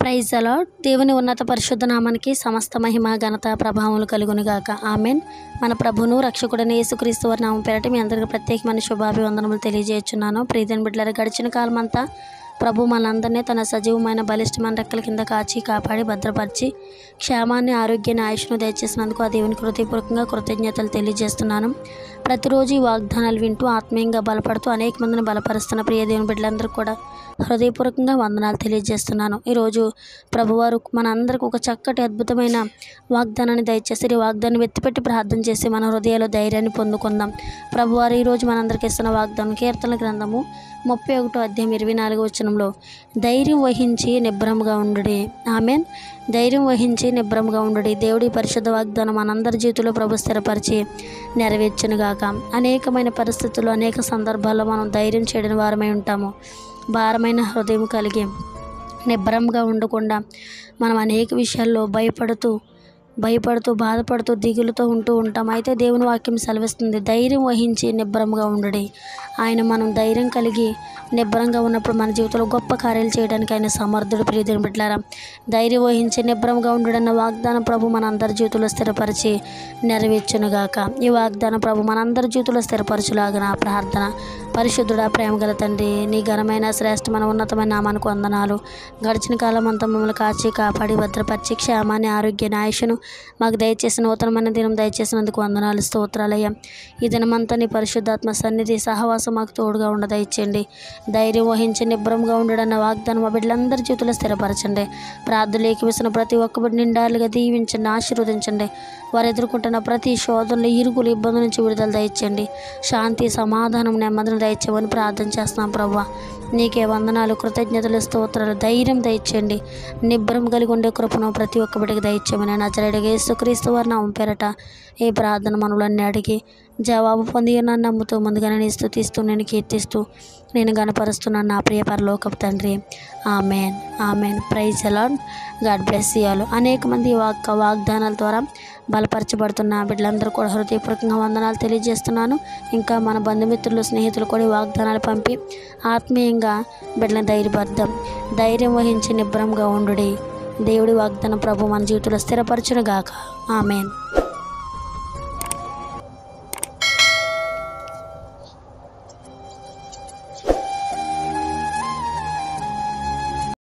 Praise the lord. దేవుని ఉన్నత పరిశుద్ధ నామానికి సమస్త మహిమ ఘనత ప్రభావములు కలుగునుగాక. ఆమెన్. మన ప్రభును రక్షకుడైన యేసుక్రీస్తు వారి నామం పేరట మీ అందరికీ ప్రత్యేకమైన శుభాభివందనములు తెలియజేస్తున్నాను. ప్రియమైన బిడ్డలారా, గడిచిన కాలం అంతా ప్రభు మనందరినీ తన సజీవమైన బలిష్టమైన రెక్కల కింద కాచి కాపాడి భద్రపరిచి క్షేమాన్ని ఆరోగ్యాన్ని ఆయుష్ను దయచేసినందుకు ఆ దేవునికి హృదయపూర్వకంగా కృతజ్ఞతలు తెలియజేస్తున్నాను. ప్రతిరోజు ఈ వాగ్దానాలు వింటూ ఆత్మీయంగా బలపడుతూ అనేక మందిని బలపరుస్తున్న ప్రియ దేవుని బిడ్డలందరికీ కూడా హృదయపూర్వకంగా వందనాలు తెలియజేస్తున్నాను. ఈరోజు ప్రభువారు మనందరికీ ఒక చక్కటి అద్భుతమైన వాగ్దానాన్ని దయచేసి ఈ వాగ్దాన్ని వెత్తిపెట్టి ప్రార్థన చేసి మన హృదయాల్లో ధైర్యాన్ని పొందుకుందాం. ప్రభువారు ఈరోజు మనందరికీ ఇస్తున్న వాగ్దానం కీర్తనల గ్రంథము 31వ అధ్యాయం 24వ వచనంలో ధైర్యం వహించి నిబ్బరముగా ఉండుడి. ఆమెన్. ధైర్యం వహించి నిబ్బరముగా ఉండుడి. దేవుడి పరిశుద్ధ వాగ్దానం మనందరి జీవితంలో ప్రభు స్థిరపరిచి నెరవేర్చునుగాక. అనేకమైన పరిస్థితుల్లో అనేక సందర్భాల్లో మనం ధైర్యం చేయని వారమై ఉంటాము. భారమైన హృదయం కలిగి నిబ్బరంగా ఉండకుండా మనం అనేక విషయాల్లో భయపడుతూ బాధపడుతూ దిగులుతో ఉంటూ ఉంటాం. అయితే దేవుని వాక్యం సెలవిస్తుంది, ధైర్యం వహించి నిబ్బరంగా ఉండుడి. ఆయన మనం ధైర్యం కలిగి నిబ్బరంగా ఉన్నప్పుడు మన జీవితంలో గొప్ప కార్యాలు చేయడానికి ఆయన సమర్థుడు. ప్రియదేవుని బిడ్డలారా, ధైర్యం వహించి నిబ్బరంగా ఉండడన్న వాగ్దానం ప్రభు మన అందరి జీవితంలో స్థిరపరిచి నెరవేర్చునుగాక. ఈ వాగ్దానం ప్రభు మనందరి జీవితంలో స్థిరపరచులాగా నా ప్రార్థన. పరిశుద్ధుడా, ప్రేమగల తండ్రి, నీ ఘనమైన శ్రేష్టమైన ఉన్నతమైన నామానికి వందనాలు. గడిచిన కాలం అంతా మమ్మల్ని కాచి కాపాడి భద్రపరిచి క్షేమాన్ని ఆరోగ్యాన్ని ఆయుషను మాకు దయచేసిన నూతనమైన దినం దయచేసినందుకు వందనాలు, స్తోత్రాలయ్యా. ఈ దినమంతా నీ పరిశుద్ధాత్మ సన్నిధి సహవాసం మాకు తోడుగా ఉండదయచేయండి. ధైర్యం వహించి నిబ్బరంగా ఉండడన్న వాగ్దానం మా బిడ్డలందరి జీవితంలో స్థిరపరచండి. ప్రార్థనలు ఏకమిస్తున్న ప్రతి ఒక్క బిడ్డ నిండాలుగా దీవించండి, ఆశీర్వదించండి. వారు ఎదుర్కొంటున్న ప్రతి శోధనలు, ఇరుగులు, ఇబ్బందుల నుంచి విడుదల దయచేయండి. శాంతి, సమాధానం, నెమ్మదిని దయచేయమని ప్రార్థన చేస్తున్నాం ప్రభువా. నీకే వందనాలు, కృతజ్ఞతలు, స్తోత్రాలు. ధైర్యం దయచేయండి. నిబ్బరం కలిగి ఉండే కృపను ప్రతి ఒక్క బిడ్డకి దయచేయమని నజరేయుడైన యేసుక్రీస్తు వారి నామం పేరట ఈ ప్రార్థన మనవులన్నీ అడిగి జవాబు పొంది నన్ను నమ్ముతూ ముందుగా నేను స్తుతిస్తూ నేను కీర్తిస్తూ నేను గణపరుస్తున్నాను నా ప్రియ పరలోకపు తండ్రి. Amen. Amen. Praise the Lord. God bless you all. అనేక మంది వాగ్దానాల ద్వారా బలపరచబడుతున్న బిడ్డలందరూ కూడా హృదయపూర్వకంగా వందనాలు తెలియజేస్తున్నాను. ఇంకా మన బంధుమిత్రులు, స్నేహితులు కూడా ఈ వాగ్దానాలు పంపి ఆత్మీయంగా బిడ్డలను ధైర్యం వహించి నిబ్బరంగా ఉండుడి. దేవుడి వాగ్దానం ప్రభు మన జీవితంలో స్థిరపరచునుగాక. ఆమెన్.